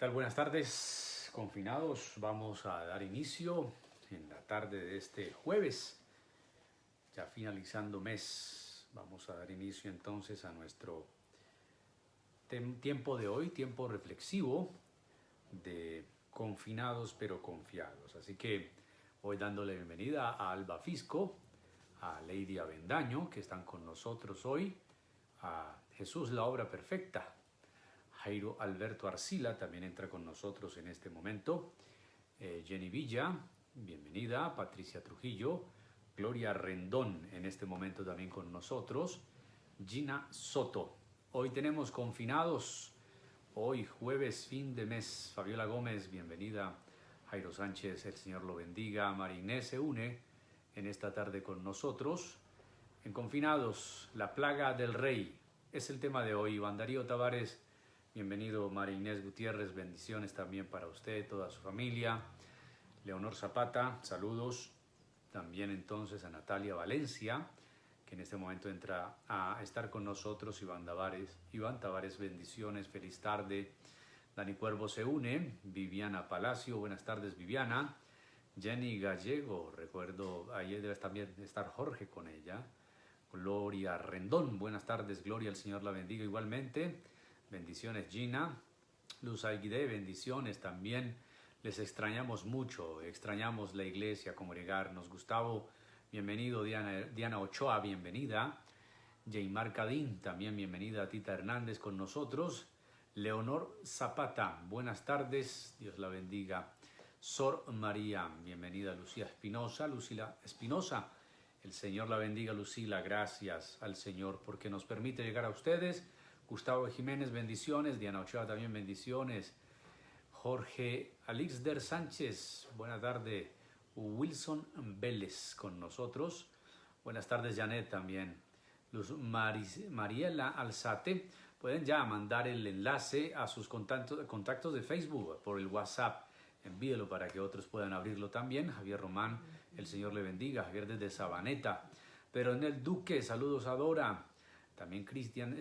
tal? Buenas tardes, confinados. Vamos a dar inicio en la tarde de este jueves, ya finalizando mes. Vamos a dar inicio entonces a nuestro tiempo de hoy, tiempo reflexivo de confinados pero confiados. Así que voy dándole bienvenida a Alba Fisco, a Lady Avendaño, que están con nosotros hoy, a Jesús la Obra Perfecta. Jairo Alberto Arcila también entra con nosotros en este momento. Jenny Villa, bienvenida. Patricia Trujillo. Gloria Rendón en este momento también con nosotros. Gina Soto. Hoy tenemos confinados. Hoy jueves, fin de mes. Fabiola Gómez, bienvenida. Jairo Sánchez, el Señor lo bendiga. María Inés se une en esta tarde con nosotros. En confinados, la plaga del rey es el tema de hoy. Iván Darío Tavares, bienvenido. María Inés Gutiérrez, bendiciones también para usted, toda su familia. Leonor Zapata, saludos. También entonces a Natalia Valencia, que en este momento entra a estar con nosotros. Iván Tavares, bendiciones, feliz tarde. Dani Cuervo se une. Viviana Palacio, buenas tardes Viviana. Jenny Gallego, recuerdo, ayer debe también estar Jorge con ella. Gloria Rendón, buenas tardes Gloria, el Señor la bendiga igualmente. Bendiciones Gina. Luz Aguide, bendiciones también. Les extrañamos mucho, extrañamos la iglesia, congregarnos. Gustavo, bienvenido. Diana Ochoa, bienvenida. Jaymar Cadín, también bienvenida. Tita Hernández con nosotros. Leonor Zapata, buenas tardes, Dios la bendiga. Sor María, bienvenida. Lucía Espinosa, Lucila Espinosa, el Señor la bendiga. Lucila, gracias al Señor porque nos permite llegar a ustedes. Gustavo Jiménez, bendiciones. Diana Ochoa también bendiciones. Jorge Alixder Sánchez, buena tarde. Wilson Vélez con nosotros. Buenas tardes Janet también. Mariela Alzate, pueden ya mandar el enlace a sus contactos de Facebook por el WhatsApp. Envíelo para que otros puedan abrirlo también. Javier Román, el Señor le bendiga. Javier desde Sabaneta. Pero en el Duque, saludos a Dora. También Cristian,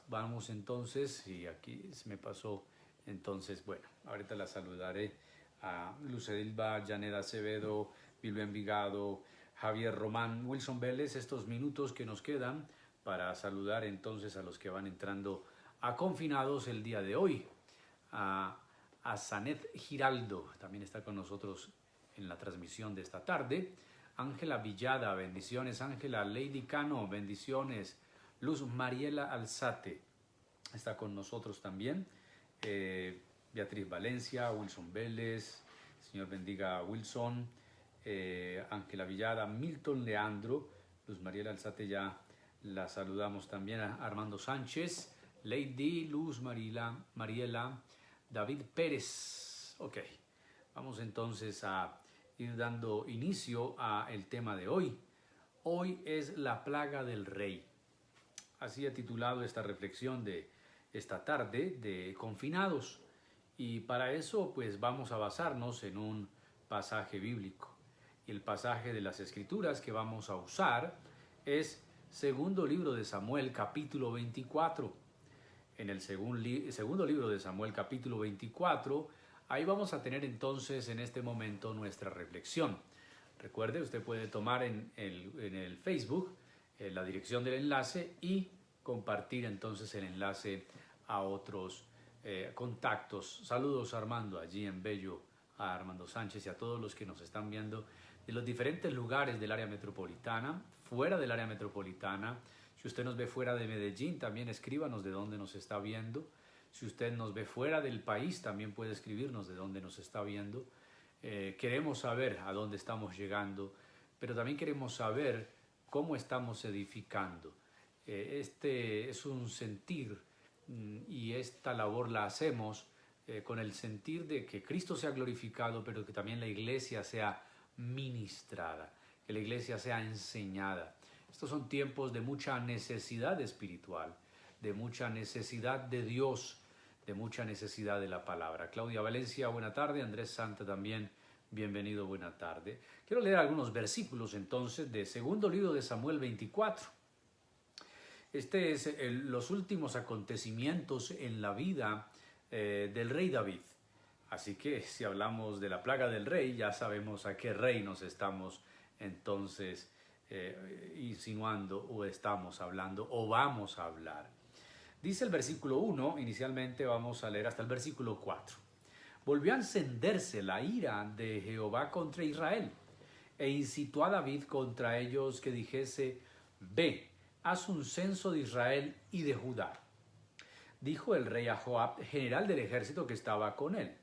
vamos entonces, y aquí se me pasó, entonces, bueno, ahorita la saludaré a Lucedilva, Janet Acevedo, Bilbo Envigado, Javier Román, Wilson Vélez, estos minutos que nos quedan para saludar entonces a los que van entrando a confinados el día de hoy. A Sanet Giraldo, también está con nosotros en la transmisión de esta tarde. Ángela Villada, bendiciones. Ángela, Lady Cano, bendiciones. Luz Mariela Alzate está con nosotros también. Beatriz Valencia, Wilson Vélez, Señor bendiga a Wilson. Ángela Villada, Milton Leandro, Luz Mariela Alzate ya la saludamos también. A Armando Sánchez, Lady Luz Mariela, David Pérez. Ok, vamos entonces a ir dando inicio al tema de hoy. Hoy es la plaga del rey. Así ha titulado esta reflexión de esta tarde de confinados. Y para eso pues vamos a basarnos en un pasaje bíblico. Y el pasaje de las Escrituras que vamos a usar es segundo libro de Samuel capítulo 24. En el segundo libro de Samuel capítulo 24, ahí vamos a tener entonces en este momento nuestra reflexión. Recuerde, usted puede tomar en el Facebook la dirección del enlace y compartir entonces el enlace a otros contactos. Saludos a Armando allí en Bello, a Armando Sánchez y a todos los que nos están viendo de los diferentes lugares del área metropolitana, fuera del área metropolitana. Si usted nos ve fuera de Medellín, también escríbanos de dónde nos está viendo. Si usted nos ve fuera del país, también puede escribirnos de dónde nos está viendo. Queremos saber a dónde estamos llegando, pero también queremos saber cómo estamos edificando. Este es un sentir y esta labor la hacemos con el sentir de que Cristo sea glorificado, pero que también la iglesia sea ministrada, que la iglesia sea enseñada. Estos son tiempos de mucha necesidad espiritual, de mucha necesidad de Dios, de mucha necesidad de la palabra. Claudia Valencia, buena tarde. Andrés Santa también, bienvenido, buena tarde. Quiero leer algunos versículos entonces de segundo libro de Samuel 24. Este es los últimos acontecimientos en la vida del rey David. Así que si hablamos de la plaga del rey, ya sabemos a qué rey nos estamos entonces insinuando o estamos hablando o vamos a hablar. Dice el versículo 1, inicialmente vamos a leer hasta el versículo 4. Volvió a encenderse la ira de Jehová contra Israel, e incitó a David contra ellos que dijese: Ve, haz un censo de Israel y de Judá. Dijo el rey a Joab, general del ejército que estaba con él: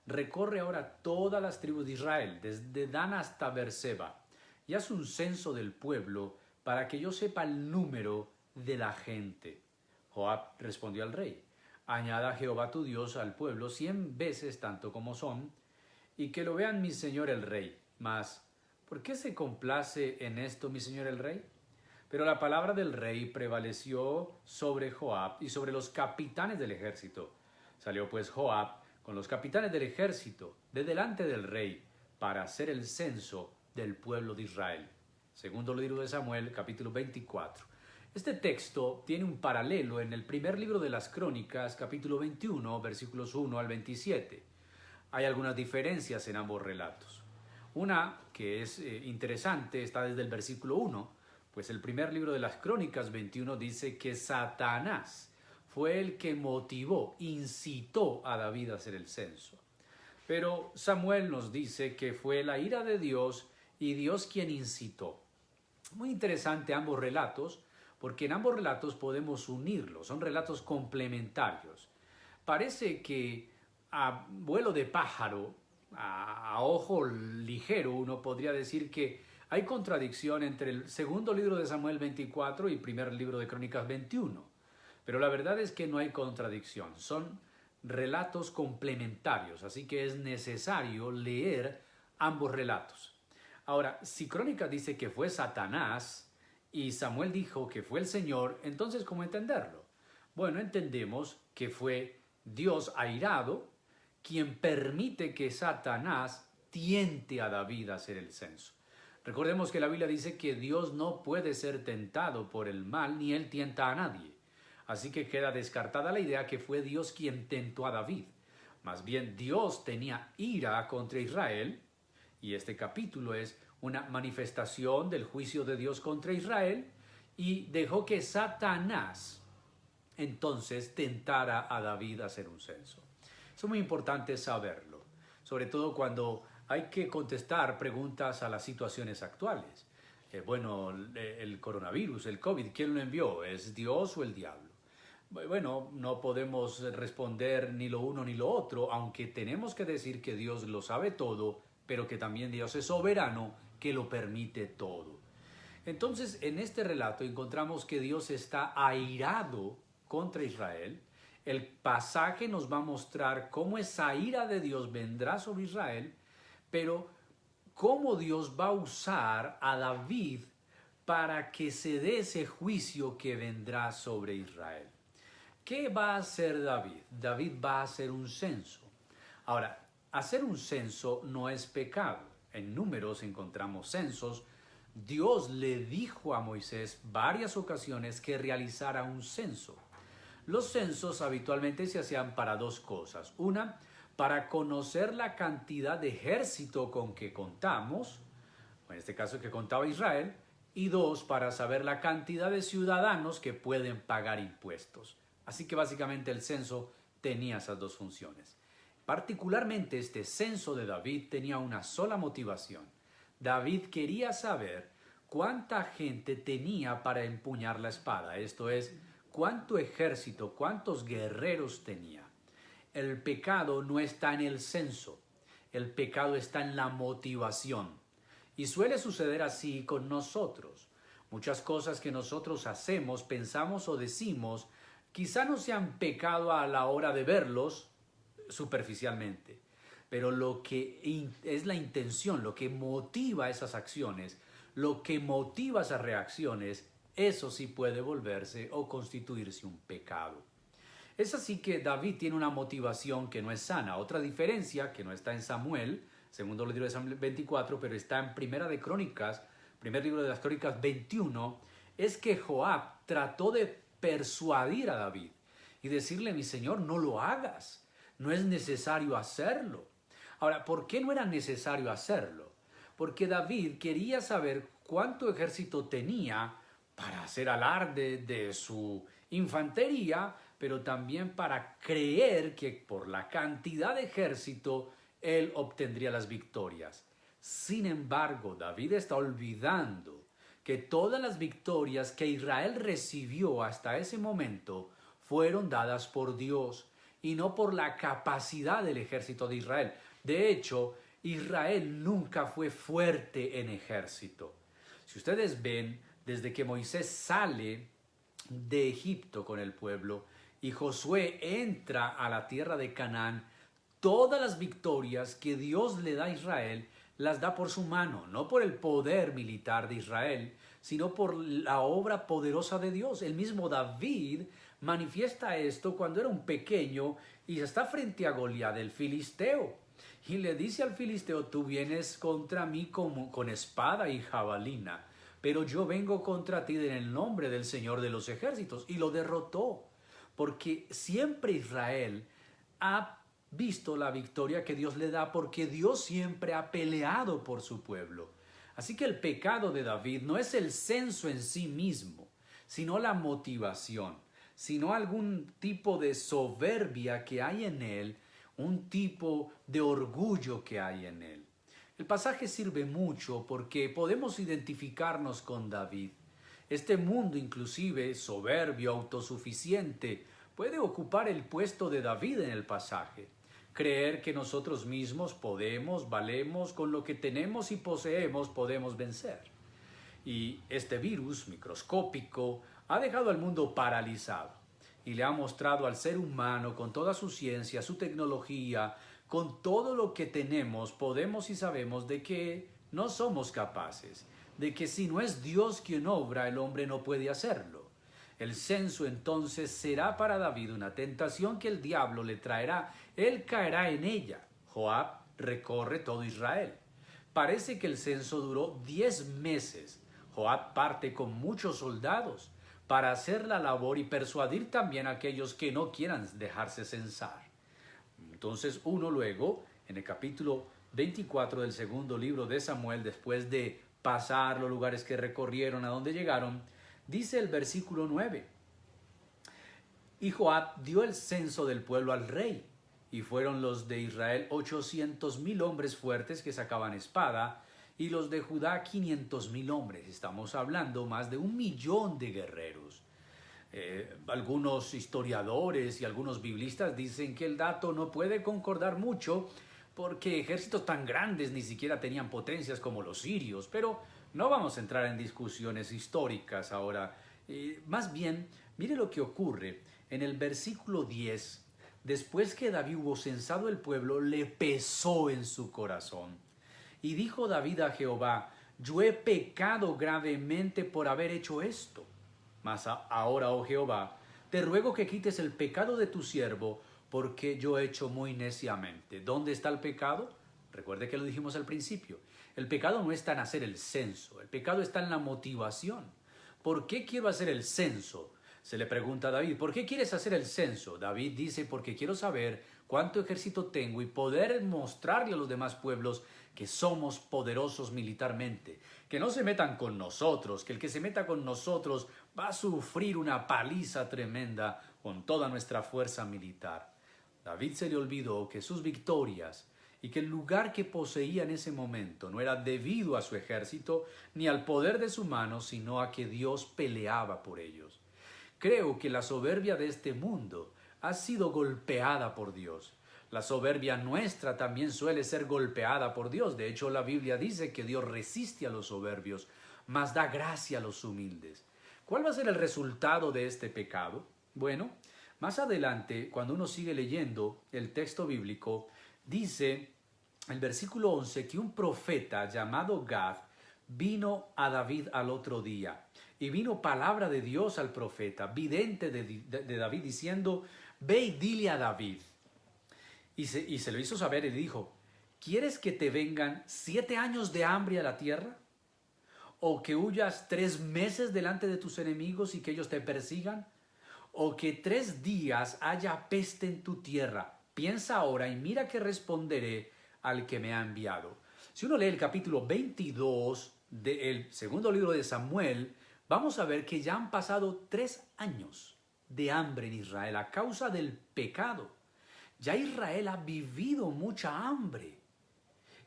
Recorre ahora todas las tribus de Israel, desde Dan hasta Beerseba, y haz un censo del pueblo para que yo sepa el número de la gente. Joab respondió al rey: Añada Jehová tu Dios al pueblo 100 veces tanto como son, y que lo vean mi señor el rey. Mas, ¿por qué se complace en esto mi señor el rey? Pero la palabra del rey prevaleció sobre Joab y sobre los capitanes del ejército. Salió pues Joab con los capitanes del ejército de delante del rey para hacer el censo del pueblo de Israel. Segundo libro de Samuel, capítulo 24. Este texto tiene un paralelo en el primer libro de las Crónicas, capítulo 21, versículos 1 al 27. Hay algunas diferencias en ambos relatos. Una que es interesante está desde el versículo 1, pues el primer libro de las Crónicas 21 dice que Satanás fue el que motivó, incitó a David a hacer el censo. Pero Samuel nos dice que fue la ira de Dios y Dios quien incitó. Muy interesante ambos relatos, porque en ambos relatos podemos unirlos, son relatos complementarios. Parece que a vuelo de pájaro, a ojo ligero, uno podría decir que hay contradicción entre el segundo libro de Samuel 24 y el primer libro de Crónicas 21. Pero la verdad es que no hay contradicción, son relatos complementarios, así que es necesario leer ambos relatos. Ahora, si Crónicas dice que fue Satanás y Samuel dijo que fue el Señor, entonces ¿cómo entenderlo? Bueno, entendemos que fue Dios airado quien permite que Satanás tiente a David a hacer el censo. Recordemos que la Biblia dice que Dios no puede ser tentado por el mal, ni él tienta a nadie. Así que queda descartada la idea que fue Dios quien tentó a David. Más bien, Dios tenía ira contra Israel, y este capítulo es una manifestación del juicio de Dios contra Israel, y dejó que Satanás entonces tentara a David a hacer un censo. Eso es muy importante saberlo, sobre todo cuando hay que contestar preguntas a las situaciones actuales. El coronavirus, el COVID, ¿quién lo envió? ¿Es Dios o el diablo? Bueno, no podemos responder ni lo uno ni lo otro, aunque tenemos que decir que Dios lo sabe todo, pero que también Dios es soberano, que lo permite todo. Entonces, en este relato encontramos que Dios está airado contra Israel. El pasaje nos va a mostrar cómo esa ira de Dios vendrá sobre Israel, pero cómo Dios va a usar a David para que se dé ese juicio que vendrá sobre Israel. ¿Qué va a hacer David? David va a hacer un censo. Ahora, hacer un censo no es pecado. En Números encontramos censos. Dios le dijo a Moisés varias ocasiones que realizara un censo. Los censos habitualmente se hacían para dos cosas. Una, para conocer la cantidad de ejército con que contamos, en este caso que contaba Israel, y dos, para saber la cantidad de ciudadanos que pueden pagar impuestos. Así que básicamente el censo tenía esas dos funciones. Particularmente este censo de David tenía una sola motivación. David quería saber cuánta gente tenía para empuñar la espada, esto es, cuánto ejército, cuántos guerreros tenía. El pecado no está en el censo, el pecado está en la motivación. Y suele suceder así con nosotros. Muchas cosas que nosotros hacemos, pensamos o decimos, quizá no sean pecado a la hora de verlos superficialmente, pero lo que es la intención, lo que motiva esas acciones, lo que motiva esas reacciones, eso sí puede volverse o constituirse un pecado. Es así que David tiene una motivación que no es sana. Otra diferencia que no está en Samuel, segundo libro de Samuel 24, pero está en Primera de Crónicas, primer libro de las Crónicas 21, es que Joab trató de persuadir a David y decirle: mi señor, no lo hagas. no es necesario hacerlo. Ahora, ¿por qué no era necesario hacerlo? Porque David quería saber cuánto ejército tenía para hacer alarde de su infantería, pero también para creer que por la cantidad de ejército él obtendría las victorias. Sin embargo, David está olvidando que todas las victorias que Israel recibió hasta ese momento fueron dadas por Dios y no por la capacidad del ejército de Israel. De hecho, Israel nunca fue fuerte en ejército. Si ustedes ven, desde que Moisés sale de Egipto con el pueblo y Josué entra a la tierra de Canaán, todas las victorias que Dios le da a Israel las da por su mano, no por el poder militar de Israel, sino por la obra poderosa de Dios. El mismo David manifiesta esto cuando era un pequeño y está frente a Goliat, el filisteo, y le dice al filisteo: tú vienes contra mí con espada y jabalina, pero yo vengo contra ti en el nombre del Señor de los ejércitos. Y lo derrotó, porque siempre Israel ha visto la victoria que Dios le da, porque Dios siempre ha peleado por su pueblo. Así que el pecado de David no es el censo en sí mismo, sino la motivación, sino algún tipo de soberbia que hay en él, un tipo de orgullo que hay en él. El pasaje sirve mucho porque podemos identificarnos con David. Este mundo, inclusive soberbio, autosuficiente, puede ocupar el puesto de David en el pasaje. Creer que nosotros mismos podemos, valemos, con lo que tenemos y poseemos podemos vencer. Y este virus microscópico ha dejado al mundo paralizado y le ha mostrado al ser humano, con toda su ciencia, su tecnología, con todo lo que tenemos, podemos y sabemos de que no somos capaces, de que si no es Dios quien obra, el hombre no puede hacerlo. El censo entonces será para David una tentación que el diablo le traerá. Él caerá en ella. Joab recorre todo Israel. Parece que el censo duró 10 meses. Joab parte con muchos soldados para hacer la labor y persuadir también a aquellos que no quieran dejarse censar. Entonces uno luego, en el capítulo 24 del segundo libro de Samuel, después de pasar los lugares que recorrieron, a donde llegaron, dice el versículo 9: y Joab dio el censo del pueblo al rey, y fueron los de Israel 800,000 hombres fuertes que sacaban espada, y los de Judá 500,000 hombres. Estamos hablando más de 1,000,000 de guerreros. Algunos historiadores y algunos biblistas dicen que el dato no puede concordar mucho, porque ejércitos tan grandes ni siquiera tenían potencias como los sirios, pero no vamos a entrar en discusiones históricas ahora. Más bien, mire lo que ocurre en el versículo 10. Después que David hubo censado el pueblo, le pesó en su corazón. Y dijo David a Jehová: yo he pecado gravemente por haber hecho esto. Mas ahora, oh Jehová, te ruego que quites el pecado de tu siervo, porque yo he hecho muy neciamente. ¿Dónde está el pecado? Recuerde que lo dijimos al principio. El pecado no está en hacer el censo, el pecado está en la motivación. ¿Por qué quiero hacer el censo? Se le pregunta a David: ¿por qué quieres hacer el censo? David dice: porque quiero saber cuánto ejército tengo y poder mostrarle a los demás pueblos que somos poderosos militarmente, que no se metan con nosotros, que el que se meta con nosotros va a sufrir una paliza tremenda con toda nuestra fuerza militar. David se le olvidó que sus victorias y que el lugar que poseía en ese momento no era debido a su ejército ni al poder de su mano, sino a que Dios peleaba por ellos. Creo que la soberbia de este mundo ha sido golpeada por Dios. La soberbia nuestra también suele ser golpeada por Dios. De hecho, la Biblia dice que Dios resiste a los soberbios, mas da gracia a los humildes. ¿Cuál va a ser el resultado de este pecado? Bueno, más adelante, cuando uno sigue leyendo el texto bíblico, dice el versículo 11 que un profeta llamado Gad vino a David al otro día. Y vino palabra de Dios al profeta, vidente de David, diciendo: ve y dile a David. Y se lo hizo saber y le dijo: ¿quieres que te vengan 7 años de hambre a la tierra? ¿O que huyas 3 meses delante de tus enemigos y que ellos te persigan? ¿O que 3 días haya peste en tu tierra? piensa ahora y mira que responderé al que me ha enviado. Si uno lee el capítulo 22 del segundo libro de Samuel, vamos a ver que ya han pasado 3 años de hambre en Israel a causa del pecado. Ya Israel ha vivido mucha hambre.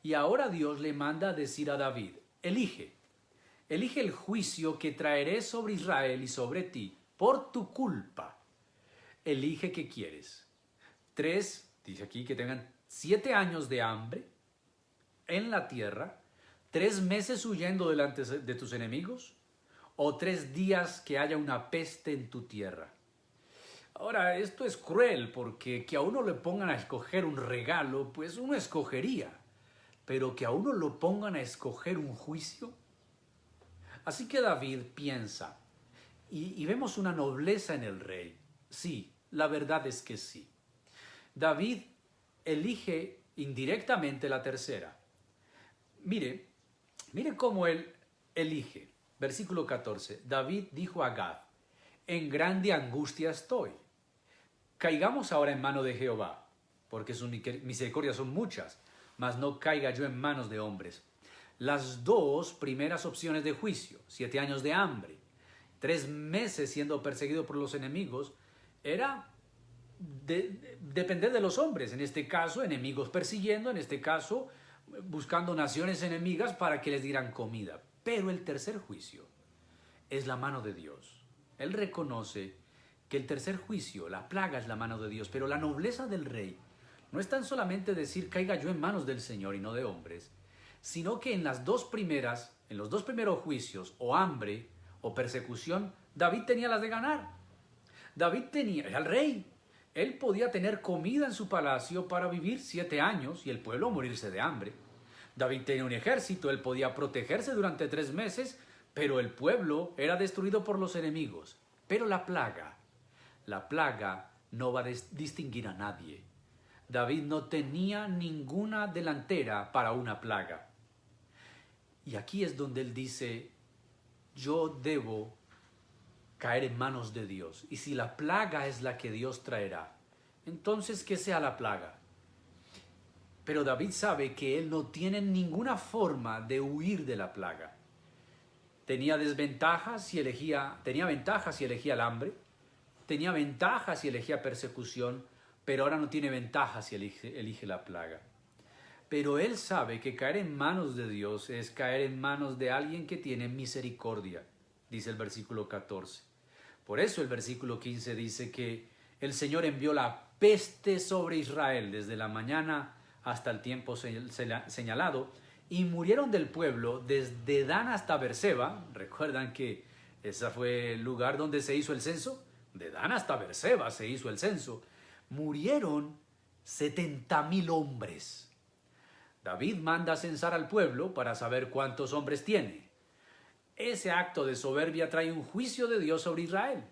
Y ahora Dios le manda a decir a David, elige el juicio que traeré sobre Israel y sobre ti por tu culpa. Elige qué quieres. 3, dice aquí que tengan 7 años de hambre en la tierra, 3 meses huyendo delante de tus enemigos, o 3 días que haya una peste en tu tierra. Ahora, esto es cruel porque que a uno le pongan a escoger un regalo, pues uno escogería, pero que a uno lo pongan a escoger un juicio. Así que David piensa, y vemos una nobleza en el rey. Sí, la verdad es que sí. David elige indirectamente la tercera. Mire cómo él elige. Versículo 14. David dijo a Gad, en grande angustia estoy. Caigamos ahora en mano de Jehová, porque sus misericordias son muchas, mas no caiga yo en manos de hombres. Las 2 primeras opciones de juicio, 7 años de hambre, 3 meses siendo perseguido por los enemigos, era depender de los hombres. En este caso, enemigos persiguiendo, en este caso, buscando naciones enemigas para que les dieran comida. Pero el tercer juicio es la mano de Dios. Él reconoce que el tercer juicio, la plaga, es la mano de Dios, pero la nobleza del rey no es tan solamente decir caiga yo en manos del Señor y no de hombres, sino que en los 2 primeros juicios, o hambre o persecución, David tenía las de ganar. David era el rey. Él podía tener comida en su palacio para vivir 7 años y el pueblo morirse de hambre. David tenía un ejército, él podía protegerse durante 3 meses, pero el pueblo era destruido por los enemigos. Pero la plaga no va a distinguir a nadie. David no tenía ninguna delantera para una plaga. Y aquí es donde él dice, yo debo caer en manos de Dios. Y si la plaga es la que Dios traerá, entonces que sea la plaga. Pero David sabe que él no tiene ninguna forma de huir de la plaga. Tenía ventajas si elegía el hambre, tenía ventajas si elegía persecución, pero ahora no tiene ventajas si elige la plaga. Pero él sabe que caer en manos de Dios es caer en manos de alguien que tiene misericordia, dice el versículo 14. Por eso el versículo 15 dice que el Señor envió la peste sobre Israel desde la mañana hasta el tiempo señalado, y murieron del pueblo desde Dan hasta Beerseba. ¿Recuerdan que ese fue el lugar donde se hizo el censo? De Dan hasta Beerseba se hizo el censo. Murieron 70,000 hombres. David manda a censar al pueblo para saber cuántos hombres tiene. Ese acto de soberbia trae un juicio de Dios sobre Israel.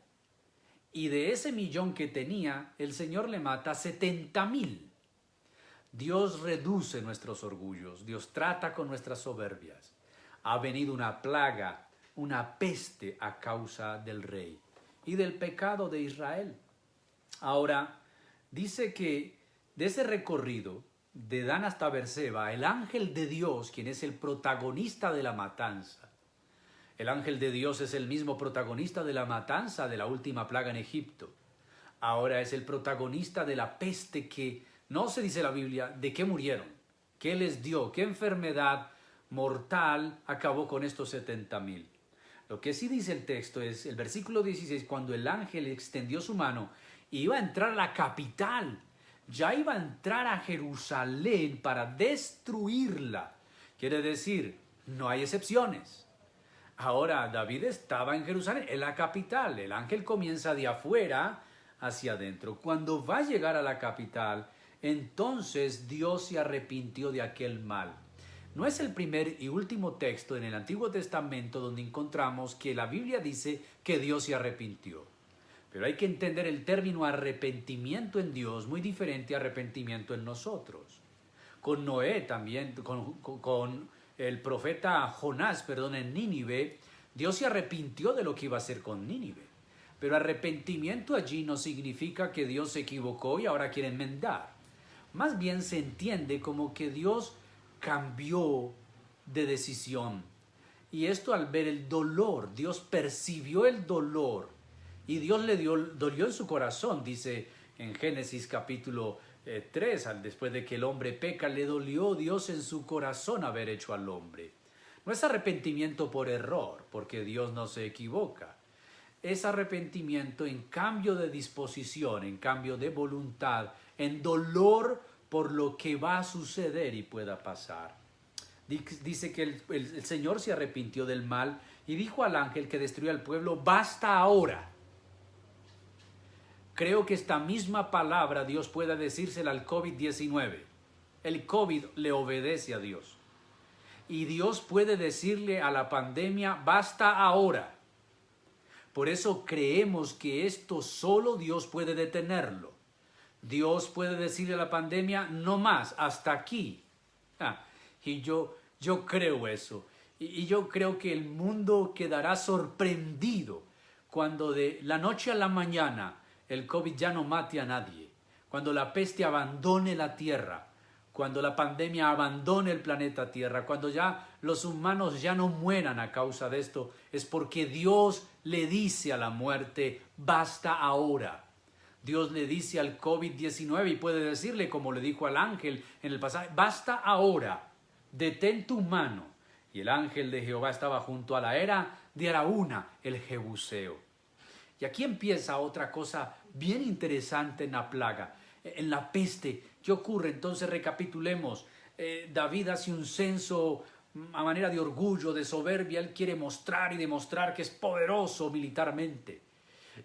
Y de ese 1,000,000 que tenía, el Señor le mata 70,000. Dios reduce nuestros orgullos, Dios trata con nuestras soberbias. Ha venido una plaga, una peste a causa del rey y del pecado de Israel. Ahora, dice que de ese recorrido, de Dan hasta Beerseba, el ángel de Dios, quien es el protagonista de la matanza, el ángel de Dios es el mismo protagonista de la matanza de la última plaga en Egipto. Ahora es el protagonista de la peste que no se dice en la Biblia de qué murieron, qué les dio, qué enfermedad mortal acabó con estos 70,000. Lo que sí dice el texto es el versículo 16, cuando el ángel extendió su mano y iba a entrar a la capital, ya iba a entrar a Jerusalén para destruirla. Quiere decir, no hay excepciones. Ahora David estaba en Jerusalén, en la capital. El ángel comienza de afuera hacia adentro. Cuando va a llegar a la capital, entonces Dios se arrepintió de aquel mal. No es el primer y último texto en el Antiguo Testamento donde encontramos que la Biblia dice que Dios se arrepintió. Pero hay que entender el término arrepentimiento en Dios muy diferente a arrepentimiento en nosotros. Con Noé también, con el profeta Jonás, en Nínive, Dios se arrepintió de lo que iba a hacer con Nínive. Pero arrepentimiento allí no significa que Dios se equivocó y ahora quiere enmendar. más bien se entiende como que Dios cambió de decisión. Y esto al ver el dolor, Dios percibió el dolor y Dios dolió en su corazón, dice en Génesis capítulo 3, después de que el hombre peca, le dolió Dios en su corazón haber hecho al hombre. No es arrepentimiento por error, porque Dios no se equivoca. Es arrepentimiento en cambio de disposición, en cambio de voluntad, en dolor por lo que va a suceder y pueda pasar. Dice que el Señor se arrepintió del mal y dijo al ángel que destruyó al pueblo: basta ahora. Creo que esta misma palabra Dios pueda decírsela al COVID-19. El COVID le obedece a Dios. Y Dios puede decirle a la pandemia: basta ahora. Por eso creemos que esto solo Dios puede detenerlo. Dios puede decirle a la pandemia: no más, hasta aquí. Y yo creo eso. Y yo creo que el mundo quedará sorprendido cuando de la noche a la mañana el COVID ya no mate a nadie, cuando la peste abandone la tierra, cuando la pandemia abandone el planeta Tierra, cuando ya los humanos ya no mueran a causa de esto, es porque Dios le dice a la muerte: basta ahora. Dios le dice al COVID-19 y puede decirle, como le dijo al ángel en el pasaje: basta ahora, detén tu mano. Y el ángel de Jehová estaba junto a la era de Araúna, el Jebuseo. Y aquí empieza otra cosa bien interesante en la plaga, en la peste. ¿Qué ocurre? Entonces recapitulemos. David hace un censo a manera de orgullo, de soberbia. Él quiere mostrar y demostrar que es poderoso militarmente.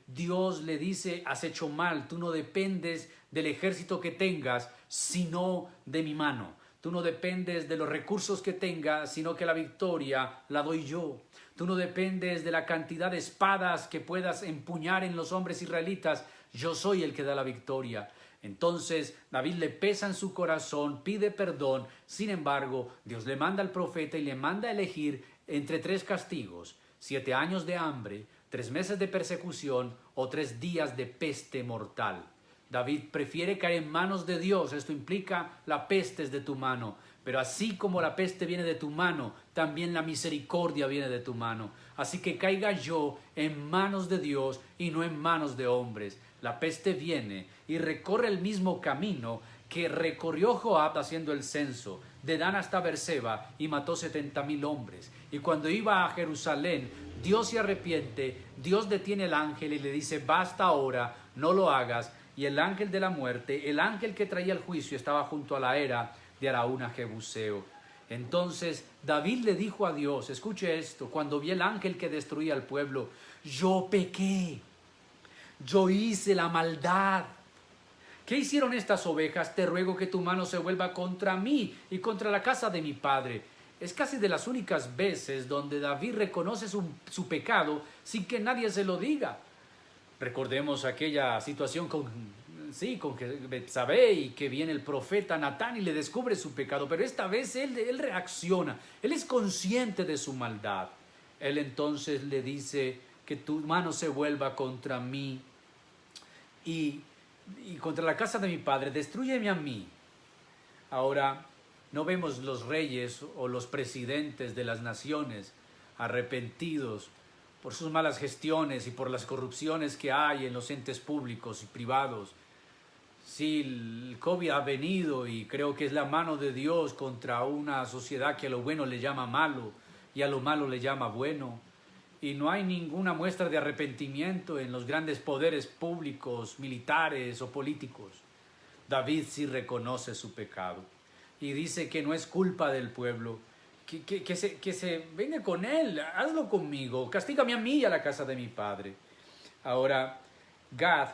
Dios le dice: has hecho mal, tú no dependes del ejército que tengas, sino de mi mano. Tú no dependes de los recursos que tengas, sino que la victoria la doy yo. Tú no dependes de la cantidad de espadas que puedas empuñar en los hombres israelitas. Yo soy el que da la victoria. Entonces David le pesa en su corazón, pide perdón. Sin embargo, Dios le manda al profeta y le manda a elegir entre 3 castigos: 7 años de hambre, 3 meses de persecución o 3 días de peste mortal. David prefiere caer en manos de Dios. Esto implica: la peste es de tu mano. Pero así como la peste viene de tu mano, también la misericordia viene de tu mano. Así que caiga yo en manos de Dios y no en manos de hombres. La peste viene y recorre el mismo camino que recorrió Joab haciendo el censo, de Dan hasta Berseba, y mató 70,000 hombres. Y cuando iba a Jerusalén, Dios se arrepiente, Dios detiene al ángel y le dice: basta ahora, no lo hagas. Y el ángel de la muerte, el ángel que traía el juicio, estaba junto a la era de Araúna Jebuseo. Entonces David le dijo a Dios, escuche esto: cuando vi el ángel que destruía al pueblo, yo pequé, yo hice la maldad. ¿Qué hicieron estas ovejas? Te ruego que tu mano se vuelva contra mí y contra la casa de mi padre. Es casi de las únicas veces donde David reconoce su pecado sin que nadie se lo diga. Recordemos aquella situación con Betsabé, y que viene el profeta Natán y le descubre su pecado, pero esta vez él reacciona, él es consciente de su maldad. Él entonces le dice: que tu mano se vuelva contra mí y contra la casa de mi padre, destrúyeme a mí. Ahora, no vemos los reyes o los presidentes de las naciones arrepentidos por sus malas gestiones y por las corrupciones que hay en los entes públicos y privados. Sí, el COVID ha venido y creo que es la mano de Dios contra una sociedad que a lo bueno le llama malo y a lo malo le llama bueno. Y no hay ninguna muestra de arrepentimiento en los grandes poderes públicos, militares o políticos. David sí reconoce su pecado y dice que no es culpa del pueblo, que se venga con él, hazlo conmigo, castígame a mí y a la casa de mi padre. Ahora, Gad,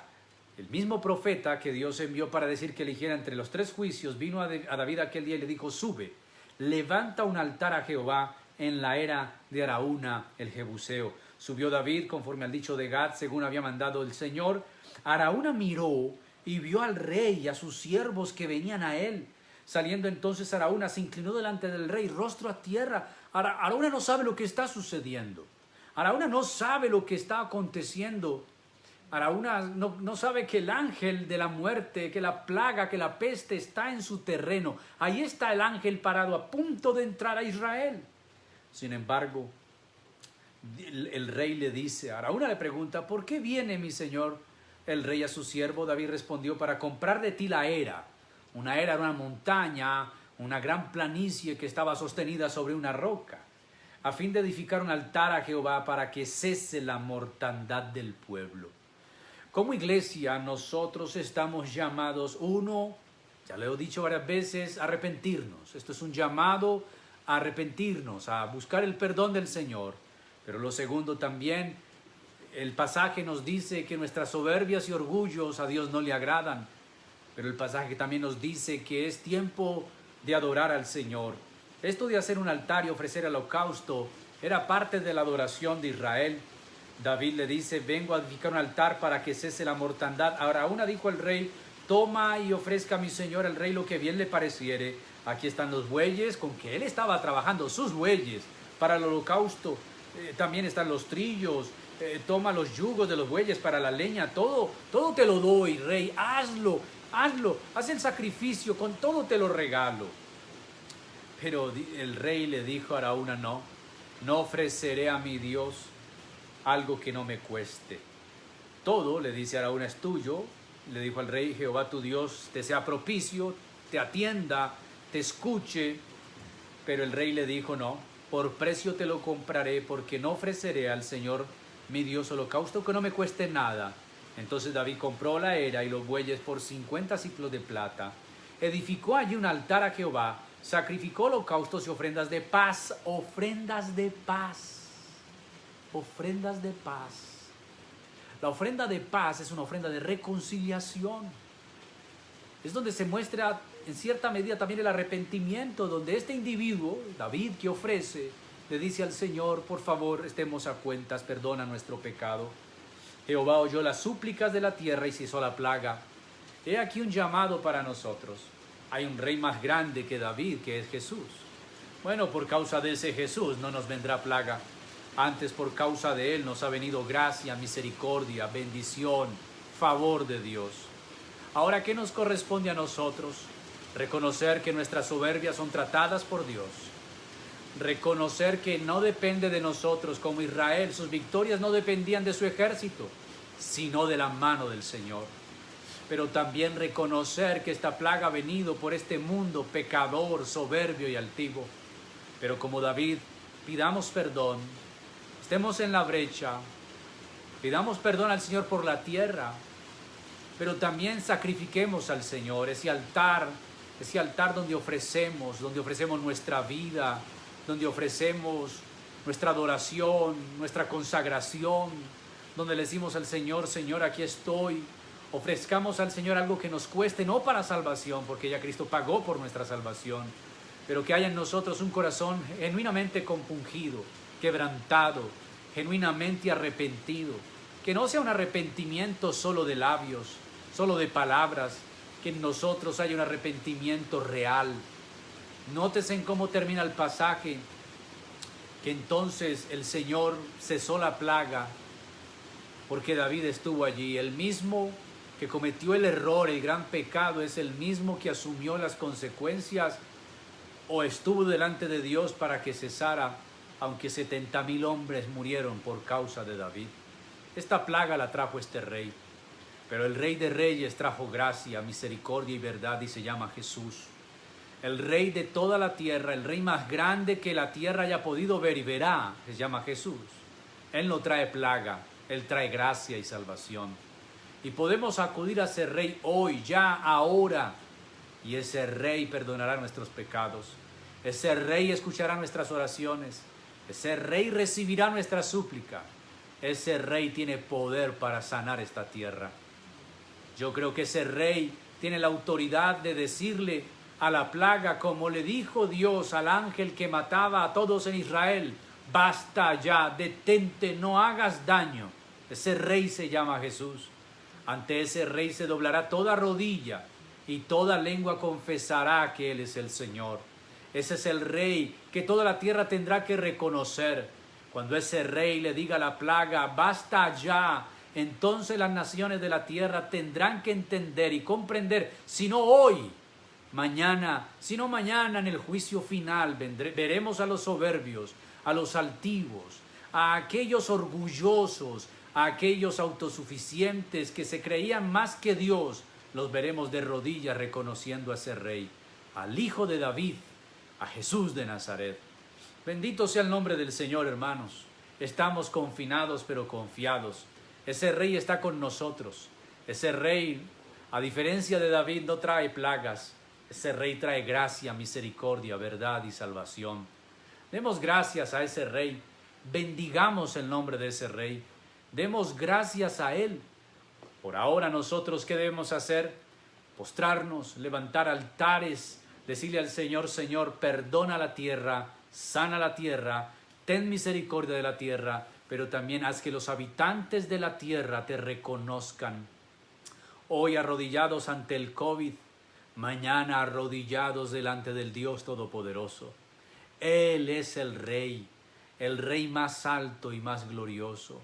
el mismo profeta que Dios envió para decir que eligiera entre los 3 juicios, vino a David aquel día y le dijo: sube, levanta un altar a Jehová en la era de Araúna el Jebuseo. Subió David conforme al dicho de Gad, según había mandado el Señor. Araúna miró y vio al rey y a sus siervos que venían a él. Saliendo entonces Araúna, se inclinó delante del rey, rostro a tierra. Araúna no sabe lo que está sucediendo. Araúna no sabe lo que está aconteciendo. Araúna no sabe que el ángel de la muerte, que la plaga, que la peste está en su terreno. Ahí está el ángel parado a punto de entrar a Israel. Sin embargo, el rey le dice, Araúna le pregunta, ¿por qué viene mi señor el rey a su siervo? David respondió, para comprar de ti la era. Una era era una montaña, una gran planicie que estaba sostenida sobre una roca, a fin de edificar un altar a Jehová para que cese la mortandad del pueblo. Como iglesia, nosotros estamos llamados, uno, ya lo he dicho varias veces, a arrepentirnos. Esto es un llamado a arrepentirnos, a buscar el perdón del Señor. Pero lo segundo también, el pasaje nos dice que nuestras soberbias y orgullos a Dios no le agradan. Pero el pasaje también nos dice que es tiempo de adorar al Señor. Esto de hacer un altar y ofrecer el holocausto era parte de la adoración de Israel. David le dice, vengo a edificar un altar para que cese la mortandad. Ahora, Araúna dijo el rey, toma y ofrezca a mi señor el rey lo que bien le pareciere. Aquí están los bueyes con que él estaba trabajando, sus bueyes para el holocausto. También están los trillos, toma los yugos de los bueyes para la leña, todo te lo doy, rey, hazlo, haz el sacrificio, con todo te lo regalo. Pero el rey le dijo a Araúna, no ofreceré a mi Dios algo que no me cueste. Todo, le dice Araúna, es tuyo. Le dijo al rey, Jehová tu Dios te sea propicio, te atienda, te escuche. Pero el rey le dijo, no, por precio te lo compraré, porque no ofreceré al Señor mi Dios holocausto que no me cueste nada. Entonces David compró la era y los bueyes por 50 siclos de plata. Edificó allí un altar a Jehová, sacrificó holocaustos y ofrendas de paz, ofrendas de paz. Ofrendas de paz. La ofrenda de paz es una ofrenda de reconciliación. Es donde se muestra en cierta medida también el arrepentimiento, donde este individuo, David, que ofrece, le dice al Señor, por favor, estemos a cuentas, perdona nuestro pecado. Jehová oyó las súplicas de la tierra y cesó la plaga. He aquí un llamado para nosotros. Hay un rey más grande que David, que es Jesús. Bueno, por causa de ese Jesús no nos vendrá plaga. Antes, por causa de él nos ha venido gracia, misericordia, bendición, favor de Dios. Ahora, ¿qué nos corresponde a nosotros? Reconocer que nuestras soberbias son tratadas por Dios. Reconocer que no depende de nosotros, como Israel, sus victorias no dependían de su ejército, sino de la mano del Señor. Pero también reconocer que esta plaga ha venido por este mundo pecador, soberbio y altivo. Pero como David, pidamos perdón. Estemos en la brecha, pidamos perdón al Señor por la tierra, pero también sacrifiquemos al Señor ese altar donde ofrecemos nuestra vida, donde ofrecemos nuestra adoración, nuestra consagración, donde le decimos al Señor, Señor, aquí estoy. Ofrezcamos al Señor algo que nos cueste, no para salvación, porque ya Cristo pagó por nuestra salvación, pero que haya en nosotros un corazón genuinamente compungido, quebrantado, genuinamente arrepentido, que no sea un arrepentimiento solo de labios, solo de palabras, que en nosotros haya un arrepentimiento real. Nótese en cómo termina el pasaje, que entonces el Señor cesó la plaga, porque David estuvo allí. El mismo que cometió el error, el gran pecado, es el mismo que asumió las consecuencias o estuvo delante de Dios para que cesara, aunque 70,000 hombres murieron por causa de David. Esta plaga la trajo este rey, pero el Rey de Reyes trajo gracia, misericordia y verdad y se llama Jesús. El Rey de toda la tierra, el Rey más grande que la tierra haya podido ver y verá, se llama Jesús. Él no trae plaga, Él trae gracia y salvación. Y podemos acudir a ese Rey hoy, ya, ahora, y ese Rey perdonará nuestros pecados. Ese Rey escuchará nuestras oraciones. Ese Rey recibirá nuestra súplica. Ese Rey tiene poder para sanar esta tierra. Yo creo que ese Rey tiene la autoridad de decirle a la plaga, como le dijo Dios al ángel que mataba a todos en Israel, basta ya, detente, no hagas daño. Ese Rey se llama Jesús. Ante ese Rey se doblará toda rodilla y toda lengua confesará que Él es el Señor. Ese es el Rey que toda la tierra tendrá que reconocer. Cuando ese Rey le diga a la plaga, basta ya, Entonces las naciones de la tierra tendrán que entender y comprender, si no hoy, mañana, si no mañana en el juicio final, veremos a los soberbios, a los altivos, a aquellos orgullosos, a aquellos autosuficientes que se creían más que Dios, los veremos de rodillas reconociendo a ese Rey, al Hijo de David, a Jesús de Nazaret. Bendito sea el nombre del Señor, hermanos. Estamos confinados pero confiados. Ese Rey está con nosotros. Ese Rey, a diferencia de David, no trae plagas. Ese Rey trae gracia, misericordia, verdad y salvación. Demos gracias a ese Rey. Bendigamos el nombre de ese Rey. Demos gracias a Él. Por ahora nosotros, ¿qué debemos hacer? Postrarnos, levantar altares, decirle al Señor, Señor, perdona la tierra, sana la tierra, ten misericordia de la tierra, pero también haz que los habitantes de la tierra te reconozcan. Hoy arrodillados ante el COVID, mañana arrodillados delante del Dios Todopoderoso. Él es el Rey más alto y más glorioso.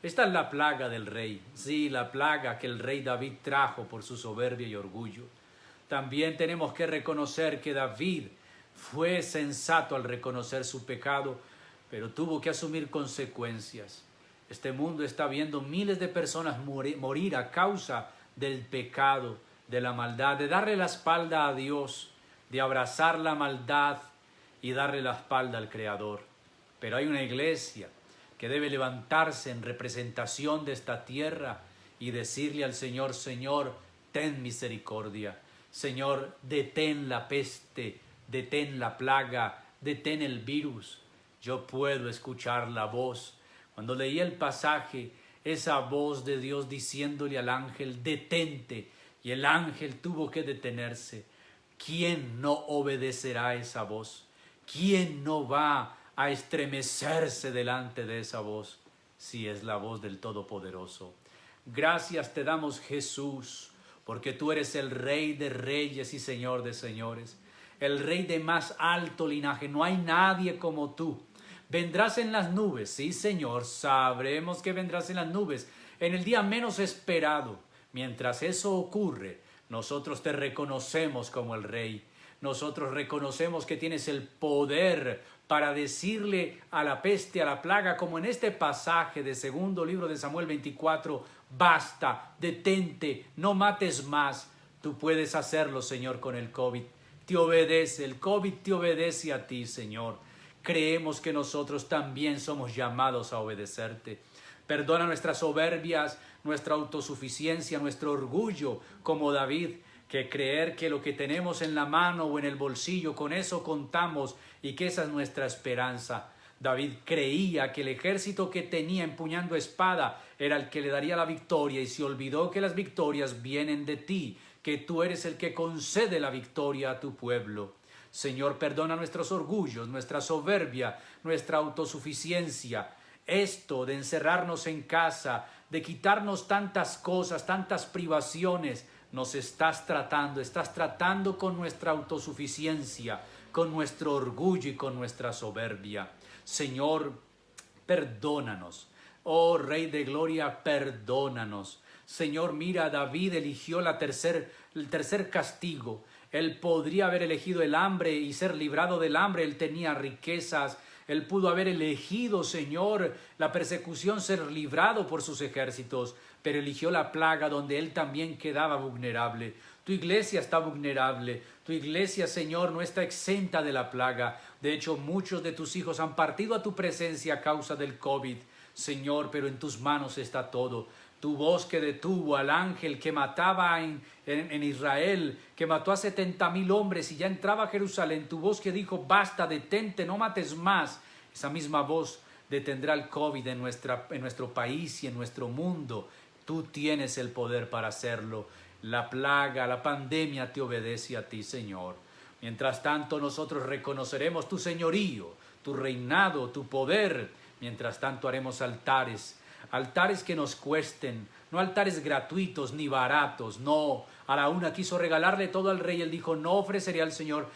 Esta es la plaga del rey, sí, la plaga que el rey David trajo por su soberbia y orgullo. También tenemos que reconocer que David fue sensato al reconocer su pecado, pero tuvo que asumir consecuencias. Este mundo está viendo miles de personas morir a causa del pecado, de la maldad, de darle la espalda a Dios, de abrazar la maldad y darle la espalda al Creador. Pero hay una iglesia que debe levantarse en representación de esta tierra y decirle al Señor, Señor, ten misericordia. Señor, detén la peste, detén la plaga, detén el virus. Yo puedo escuchar la voz. Cuando leí el pasaje, esa voz de Dios diciéndole al ángel, detente, y el ángel tuvo que detenerse. ¿Quién no obedecerá esa voz? ¿Quién no va a estremecerse delante de esa voz, si es la voz del Todopoderoso? Gracias te damos, Jesús, porque tú eres el Rey de reyes y Señor de señores, el Rey de más alto linaje. No hay nadie como tú. Vendrás en las nubes, sí, Señor, sabremos que vendrás en las nubes, en el día menos esperado. Mientras eso ocurre, nosotros te reconocemos como el Rey. Nosotros reconocemos que tienes el poder para decirle a la peste, a la plaga, como en este pasaje de segundo libro de Samuel 24, basta, detente, no mates más. Tú puedes hacerlo, Señor, con el COVID. Te obedece, el COVID te obedece a ti, Señor. Creemos que nosotros también somos llamados a obedecerte. Perdona nuestras soberbias, nuestra autosuficiencia, nuestro orgullo, como David, que creer que lo que tenemos en la mano o en el bolsillo, con eso contamos y que esa es nuestra esperanza. David creía que el ejército que tenía empuñando espada era el que le daría la victoria y se olvidó que las victorias vienen de ti, que tú eres el que concede la victoria a tu pueblo. Señor, perdona nuestros orgullos, nuestra soberbia, nuestra autosuficiencia. Esto de encerrarnos en casa, de quitarnos tantas cosas, tantas privaciones, nos estás tratando con nuestra autosuficiencia, con nuestro orgullo y con nuestra soberbia. Señor, perdónanos. Oh Rey de Gloria, perdónanos. Señor, mira, David eligió el tercer castigo. Él podría haber elegido el hambre y ser librado del hambre. Él tenía riquezas. Él pudo haber elegido, Señor, la persecución, ser librado por sus ejércitos, pero eligió la plaga donde él también quedaba vulnerable. Tu iglesia está vulnerable. Tu iglesia, Señor, no está exenta de la plaga. De hecho, muchos de tus hijos han partido a tu presencia a causa del COVID, Señor, pero en tus manos está todo. Tu voz que detuvo al ángel que mataba en Israel, que mató a 70,000 hombres y ya entraba a Jerusalén. Tu voz que dijo, basta, detente, no mates más. Esa misma voz detendrá el COVID en nuestro país y en nuestro mundo. Tú tienes el poder para hacerlo. La plaga, la pandemia te obedece a ti, Señor. Mientras tanto, nosotros reconoceremos tu señorío, tu reinado, tu poder. Mientras tanto, haremos altares que nos cuesten, no altares gratuitos ni baratos, no. Araúna quiso regalarle todo al rey, él dijo, no ofreceré al Señor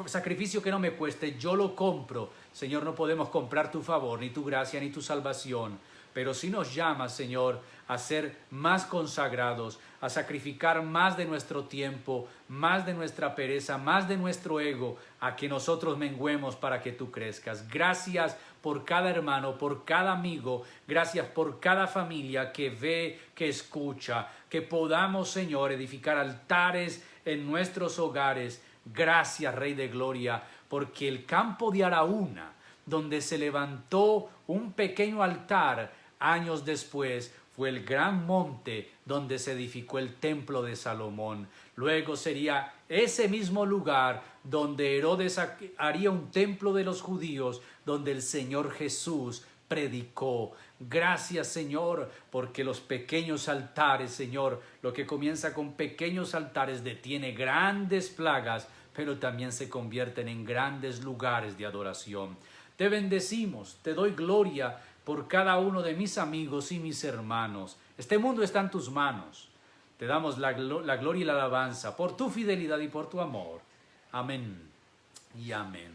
sacrificio que no me cueste, yo lo compro. Señor, no podemos comprar tu favor, ni tu gracia, ni tu salvación, pero sí nos llamas, Señor, a ser más consagrados, a sacrificar más de nuestro tiempo, más de nuestra pereza, más de nuestro ego, a que nosotros menguemos para que tú crezcas. Gracias por cada hermano, por cada amigo, gracias por cada familia que ve, que escucha, que podamos, Señor, edificar altares en nuestros hogares. Gracias, Rey de Gloria, porque el campo de Araúna, donde se levantó un pequeño altar años después, fue el gran monte donde se edificó el templo de Salomón. Luego sería ese mismo lugar donde Herodes haría un templo de los judíos, donde el Señor Jesús predicó. Gracias, Señor, porque los pequeños altares, Señor, lo que comienza con pequeños altares detiene grandes plagas, pero también se convierten en grandes lugares de adoración. Te bendecimos, te doy gloria por cada uno de mis amigos y mis hermanos. Este mundo está en tus manos. Te damos la gloria y la alabanza por tu fidelidad y por tu amor. Amén y amén.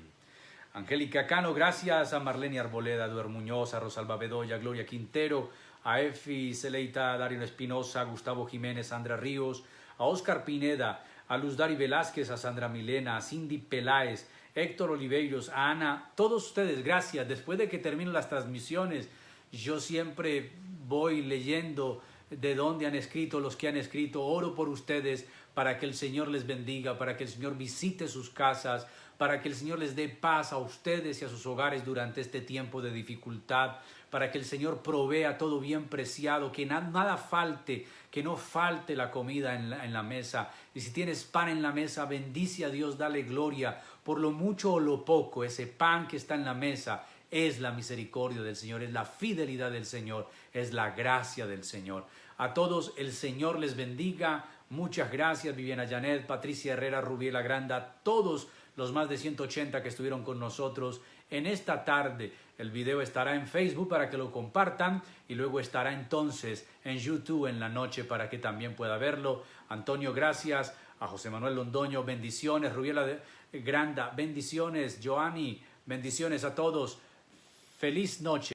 Angélica Cano, gracias. A Marlene Arboleda, Eduardo Muñoz, a Rosalba Bedoya, Gloria Quintero, a Efi Celeita, Darío Espinosa, a Gustavo Jiménez, Sandra Ríos, a Oscar Pineda, a Luz Dari Velázquez, a Sandra Milena, a Cindy Peláez, Héctor Oliveiros, a Ana, todos ustedes, gracias. Después de que termino las transmisiones, yo siempre voy leyendo de dónde han escrito, los que han escrito, oro por ustedes para que el Señor les bendiga, para que el Señor visite sus casas, para que el Señor les dé paz a ustedes y a sus hogares durante este tiempo de dificultad, para que el Señor provea todo bien preciado, que nada falte, que no falte la comida en la mesa. Y si tienes pan en la mesa, bendice a Dios, dale gloria. Por lo mucho o lo poco, ese pan que está en la mesa es la misericordia del Señor, es la fidelidad del Señor, es la gracia del Señor. A todos el Señor les bendiga. Muchas gracias, Viviana Janet, Patricia Herrera, Rubiela Granda, todos los más de 180 que estuvieron con nosotros en esta tarde. El video estará en Facebook para que lo compartan y luego estará entonces en YouTube en la noche para que también pueda verlo. Antonio, gracias. A José Manuel Londoño, bendiciones. Rubiela Granda, bendiciones. Joanny, bendiciones a todos. Feliz noche.